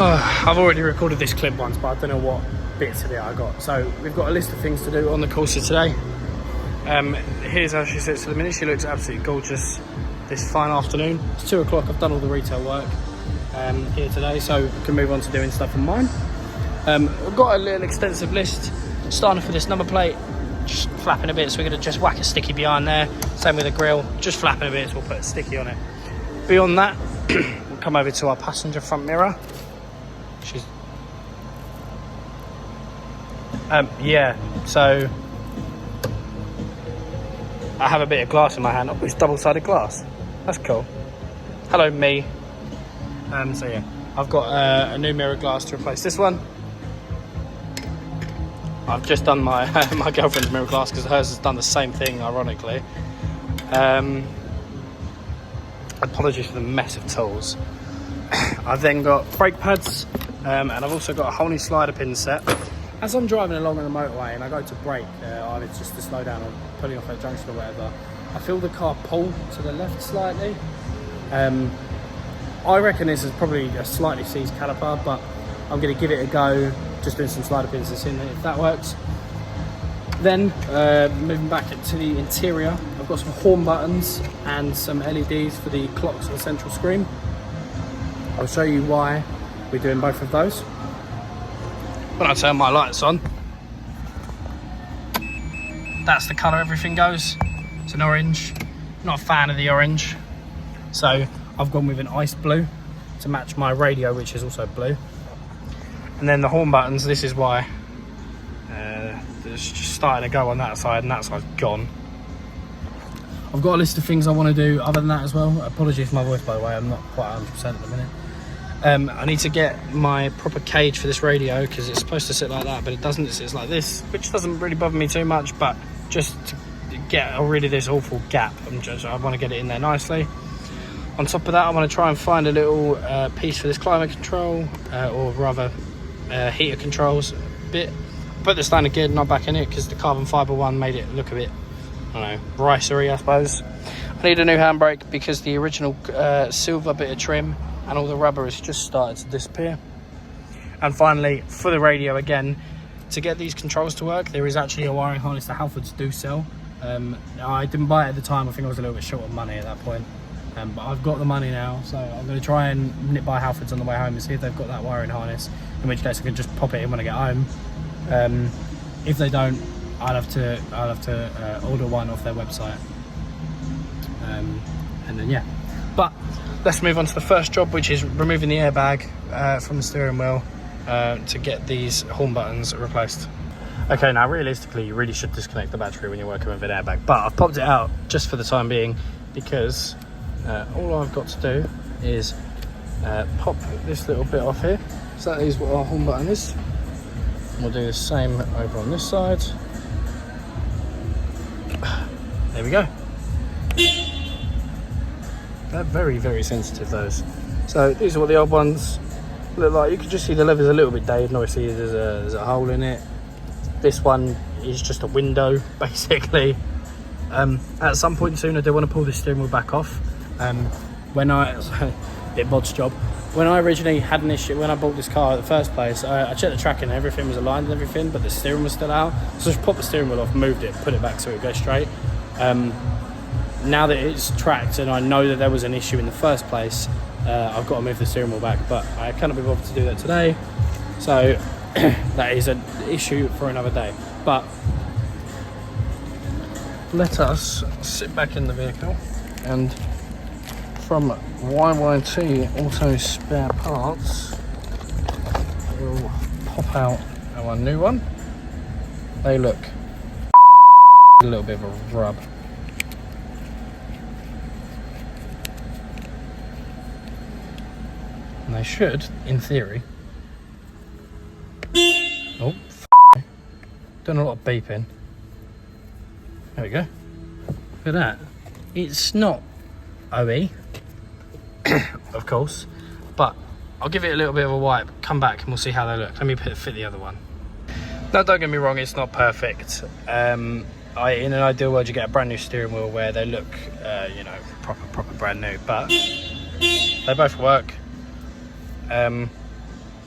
I've already recorded this clip once, but I don't know what bits of it I got. So we've got a list of things to do on the Corsa today. Here's how she sits at the minute. She looks absolutely gorgeous this fine afternoon. It's 2 o'clock. I've done all the retail work here today, so I can move on to doing stuff on mine. I've got a little extensive list, starting for this number plate, just flapping a bit, so we're going to just whack a sticky behind there. Same with the grill, just flapping a bit, so we'll put a sticky on it. Beyond that, we'll come over to our passenger front mirror. She's yeah, so I have a bit of glass in my hand. Oh, it's double-sided glass. That's cool. Hello, me. So yeah, I've got a new mirror glass to replace this one. I've just done my my girlfriend's mirror glass because hers has done the same thing, ironically. Apologies for the mess of tools. I've then got brake pads, and I've also got a whole new slider pin set. As I'm driving along on the motorway and I go to brake, either just to slow down or pulling off at a junction or whatever, I feel the car pull to the left slightly. I reckon this is probably a slightly seized caliper, but I'm going to give it a go, just doing some slider pins and seeing if that works. Then, moving back to the interior, I've got some horn buttons and some LEDs for the clocks on the central screen. I'll show you why we're doing both of those. When I turn my lights on, that's the colour everything goes. It's an orange. Not a fan of the orange, so I've gone with an ice blue to match my radio, which is also blue. And then the horn buttons, this is why it's just starting to go on that side and that side's gone. I've got a list of things I want to do other than that as well. Apologies for my voice, by the way, I'm not quite 100% at the minute. I need to get my proper cage for this radio because it's supposed to sit like that, but it doesn't. It sits like this, which doesn't really bother me too much, but just to get rid of this awful gap, I want to get it in there nicely. On top of that, I want to try and find a little piece for this climate control, or rather heater controls bit. Put the standard gear knob back in it because the carbon fibre one made it look a bit, I don't know, ricery, I suppose. I need a new handbrake because the original silver bit of trim and all the rubber has just started to disappear. And finally, for the radio again, to get these controls to work, there is actually a wiring harness that Halfords do sell. I didn't buy it at the time. I think I was a little bit short of money at that point. But I've got the money now, so I'm going to try and nip by Halfords on the way home and see if they've got that wiring harness, in which case I can just pop it in when I get home. If they don't, I'll have to order one off their website. And then yeah, but let's move on to the first job, which is removing the airbag from the steering wheel to get these horn buttons replaced. Okay, now realistically you really should disconnect the battery when you're working with an airbag, but I've popped it out just for the time being because all I've got to do is pop this little bit off here. So that is what our horn button is. We'll do the same over on this side. There we go. They're very, very sensitive, those. So these are what the old ones look like. You can just see the leather's a little bit dated, and obviously there's a hole in it. This one is just a window, basically. At some point soon, I do want to pull the steering wheel back off. Bit mod's job. When I originally had an issue, when I bought this car in the first place, I checked the tracking and everything was aligned and everything, but the steering was still out. So I just popped the steering wheel off, moved it, put it back so it would go straight. Now that it's tracked and I know that there was an issue in the first place, I've got to move the steering wheel back, but I cannot be bothered to do that today. So that is an issue for another day. But let us sit back in the vehicle, and from YYT Auto Spare Parts, we'll pop out our new one. They look a little bit of a rub. And they should, in theory. Oh, doing a lot of beeping. There we go. Look at that. It's not OE, of course, but I'll give it a little bit of a wipe, come back and we'll see how they look. Let me fit the other one. Now, don't get me wrong, it's not perfect. In an ideal world, you get a brand new steering wheel where they look, proper brand new, but they both work.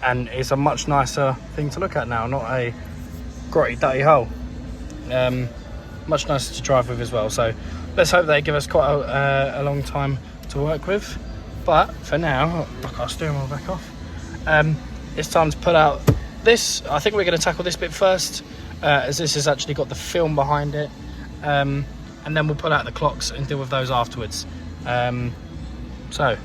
and it's a much nicer thing to look at now, not a grotty, dirty hole. Much nicer to drive with as well. So let's hope they give us quite a long time to work with. But for now, look, our steering wheel back off. It's time to put out this. I think we're going to tackle this bit first, as this has actually got the film behind it. And then we'll pull out the clocks and deal with those afterwards. So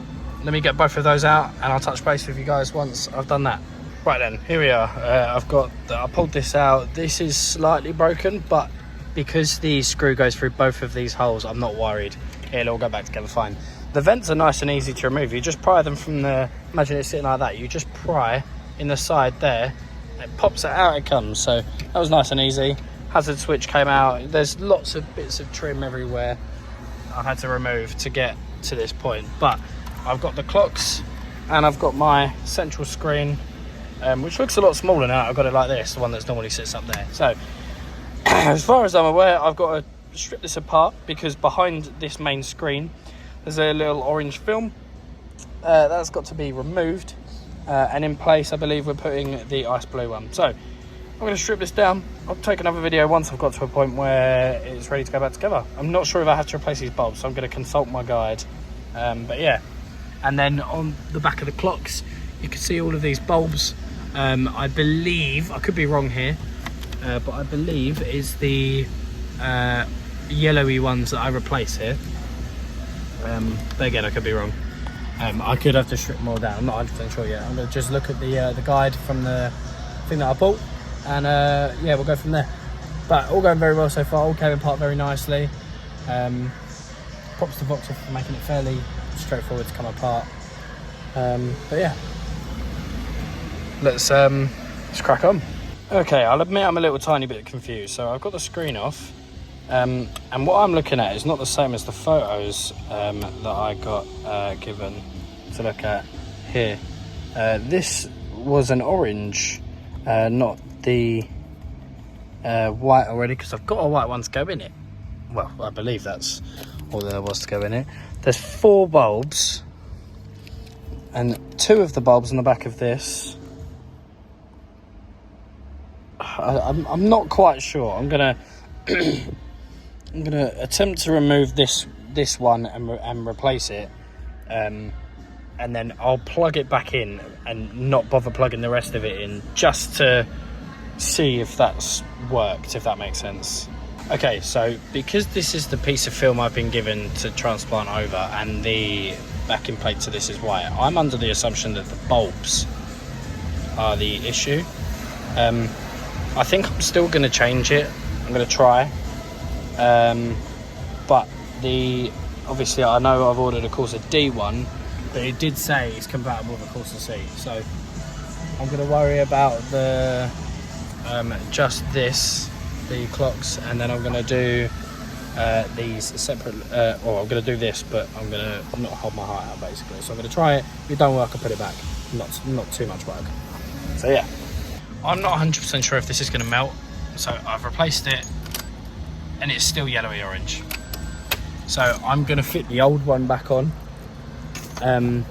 let me get both of those out and I'll touch base with you guys once I've done that. Right then, here we are. I pulled this out. This is slightly broken, but because the screw goes through both of these holes, I'm not worried. It'll all go back together fine. The vents are nice and easy to remove. You just pry them from the, imagine it's sitting like that. You just pry in the side there, it pops it out, it comes. So that was nice and easy. Hazard switch came out. There's lots of bits of trim everywhere I had to remove to get to this point. But I've got the clocks and I've got my central screen, which looks a lot smaller now. I've got it like this, the one that normally sits up there. So as far as I'm aware, I've got to strip this apart because behind this main screen there's a little orange film that's got to be removed, and in place I believe we're putting the ice blue one. So I'm going to strip this down. I'll take another video once I've got to a point where it's ready to go back together. I'm not sure if I have to replace these bulbs, so I'm going to consult my guide. But yeah, and then on the back of the clocks you can see all of these bulbs. I believe, I could be wrong here, but I believe is the yellowy ones that I replace here. But again, I could be wrong. I could have to strip more down. I'm not 100% sure yet. I'm going to just look at the guide from the thing that I bought, and yeah, we'll go from there. But all going very well so far. All came apart very nicely. Props to Vauxhall for making it fairly straightforward to come apart. But yeah, let's crack on. Okay, I'll admit I'm a little tiny bit confused. So I've got the screen off. And what I'm looking at is not the same as the photos that I got given to look at here. This was an orange, not the white already, because I've got a white one to go in it. Well, I believe that's all there was to go in it. There's 4 bulbs, and 2 of the bulbs on the back of this. I'm not quite sure. I'm gonna attempt to remove this one and replace it, and then I'll plug it back in and not bother plugging the rest of it in, just to see if that's worked, if that makes sense. Okay, so because this is the piece of film I've been given to transplant over and the backing plate to this is white, I'm under the assumption that the bulbs are the issue. I think I'm still going to change it. I'm going to try. But obviously I know I've ordered a Corsa D one, but it did say it's compatible with a Corsa C. So I'm going to worry about the the clocks, and then I'm going to do these separate, or I'm going to do this, but I'm going to not hold my heart out basically. So I'm going to try it. If it don't work, I'll put it back. Not too much work. So yeah, I'm not 100% sure if this is going to melt. So I've replaced it, and it's still yellowy orange. So I'm going to fit the old one back on. I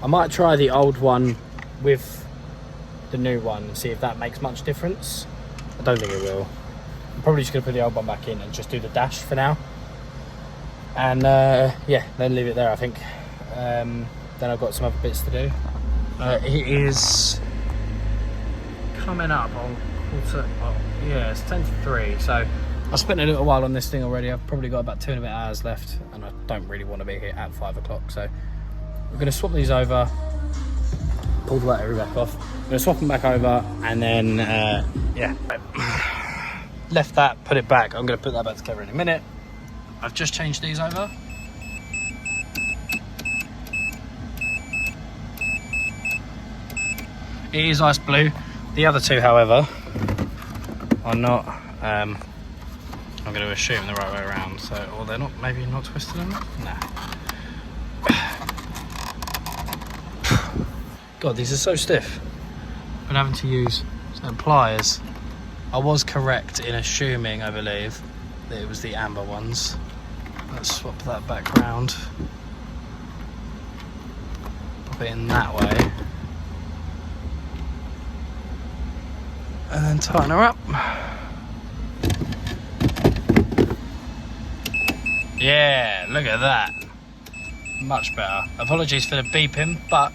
might try the old one with the new one and see if that makes much difference. I don't think it will. I'm probably just going to put the old one back in and just do the dash for now. And yeah, then leave it there, I think. Then I've got some other bits to do. It is coming up on yeah, it's 10 to 3, so I spent a little while on this thing already. I've probably got about 2 and a bit hours left, and I don't really want to be here at 5 o'clock, so we're going to swap these over. Pull the battery back off. I'm going to swap them back over, and then yeah, left that, put it back. I'm going to put that back together in a minute. I've just changed these over. It is ice blue. The other 2, however, are not. I'm going to assume the right way around. So, or they're not. Maybe not twisted enough. Nah. God, these are so stiff. Been having to use some pliers. I was correct in assuming, I believe, that it was the amber ones. Let's swap that back round. pop it in that way. And then tighten her up. Yeah, look at that. Much better. Apologies for the beeping, but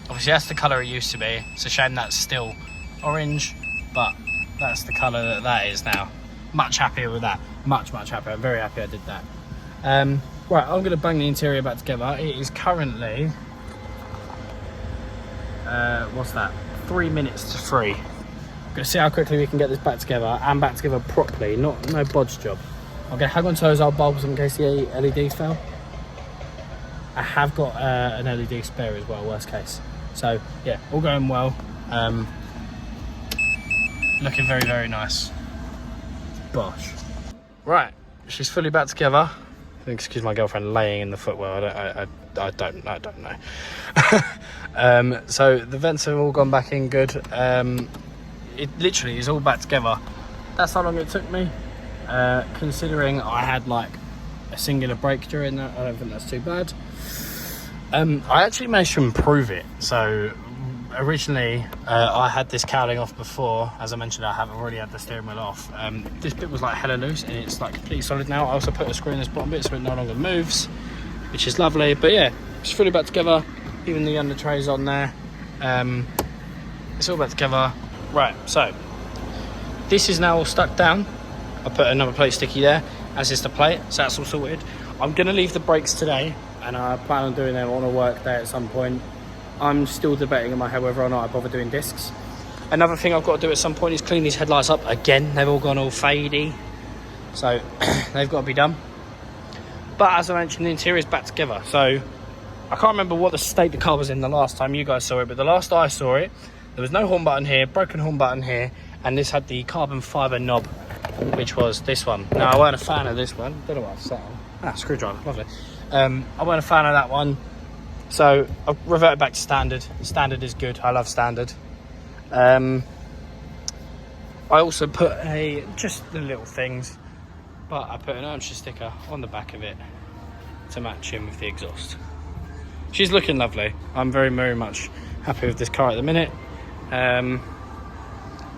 obviously that's the colour it used to be. It's a shame that's still orange, but that's the colour that is now. Much happier with that. Much happier. I'm very happy I did that. Right, I'm going to bang the interior back together. It is currently, what's that? 3 minutes to 3. I'm going to see how quickly we can get this back together and back together properly. No bodge job. I'm going to hang on to those old bulbs in case the LEDs fail. I have got an LED spare as well, worst case. So yeah, all going well. Looking very nice. Bosh. Right, she's fully back together. Excuse my girlfriend laying in the footwell. I don't know. So the vents have all gone back in good. It literally is all back together. That's how long it took me. Considering I had like a singular break during that, I don't think that's too bad. I actually managed to improve it. So originally I had this cowling off before. As I mentioned, I have already had the steering wheel off. This bit was like hella loose and it's like completely solid now. I also put a screw in this bottom bit so it no longer moves, which is lovely. But yeah, it's fully back together. Even the under tray's on there. It's all back together. Right, so this is now all stuck down. I put another plate sticky there, as is the plate, so that's all sorted. I'm going to leave the brakes today, and I plan on doing them on a work day at some point. I'm still debating in my head whether or not I bother doing discs. Another thing I've got to do at some point is clean these headlights up again. They've all gone all fadey, so they've got to be done. But as I mentioned, the interior is back together, so I can't remember what the state the car was in the last time you guys saw it, but the last I saw it, there was no horn button here, broken horn button here, and this had the carbon fibre knob, which was this one. Now, I weren't a fan of this one. Don't know what I've set on. Screwdriver, lovely. I weren't a fan of that one, so I've reverted back to standard. Standard is good. I love standard. I also put just the little things, but I put an Earnshaw sticker on the back of it to match in with the exhaust. She's looking lovely. I'm very much happy with this car at the minute.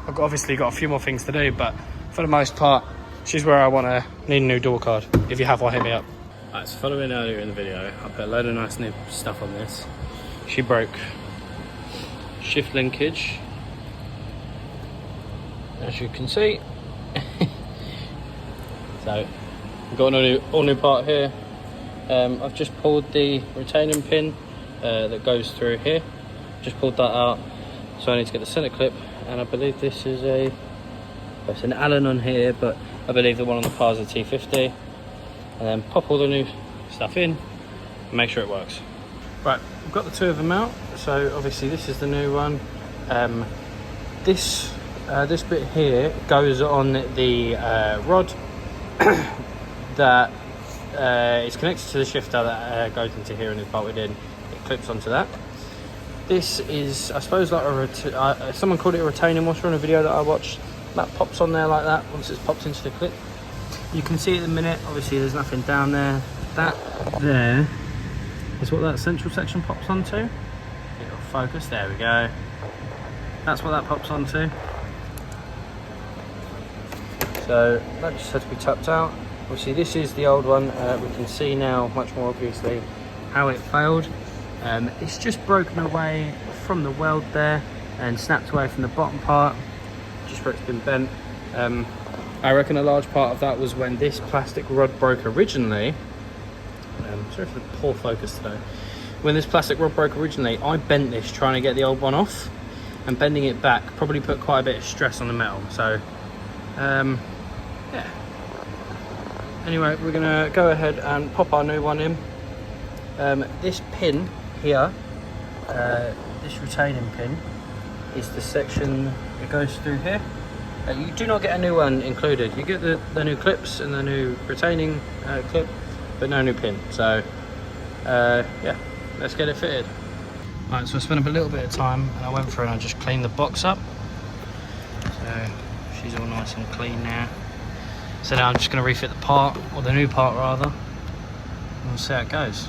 I've obviously got a few more things to do, but for the most part, she's where I want to. Need a new door card. If you have one, hit me up. Alright, so following earlier in the video, I put a load of nice new stuff on this. She broke shift linkage, as you can see. So we've got an all new part here. I've just pulled the retaining pin that goes through here. Just pulled that out, so I need to get the centre clip, and I believe this is it's an Allen on here, but I believe the one on the car is a T50. And then pop all the new stuff in and make sure it works. Right, we've got the two of them out, so obviously this is the new one. This bit here goes on the rod that is connected to the shifter that goes into here and is bolted in. It clips onto that. This is, I suppose, like someone called it a retaining washer in a video that I watched. That pops on there like that once it's popped into the clip. You can see at the minute, obviously there's nothing down there. That there is what that central section pops onto. It'll focus, there we go. That's what that pops onto. So that just had to be tapped out. Obviously this is the old one. We can see now much more obviously how it failed. It's just broken away from the weld there and snapped away from the bottom part, just where it's been bent. I reckon a large part of that was when this plastic rod broke originally. Sorry for the poor focus today. When this plastic rod broke originally, I bent this trying to get the old one off, and bending it back probably put quite a bit of stress on the metal. So yeah. Anyway, we're gonna go ahead and pop our new one in. This pin here, this retaining pin, is the section that goes through here. You do not get a new one included. You get the new clips and the new retaining clip, but no new pin. So yeah, let's get it fitted. Alright, so I spent a little bit of time and I went through and I just cleaned the box up. So she's all nice and clean now. So now I'm just going to refit the part, or the new part rather, and we'll see how it goes.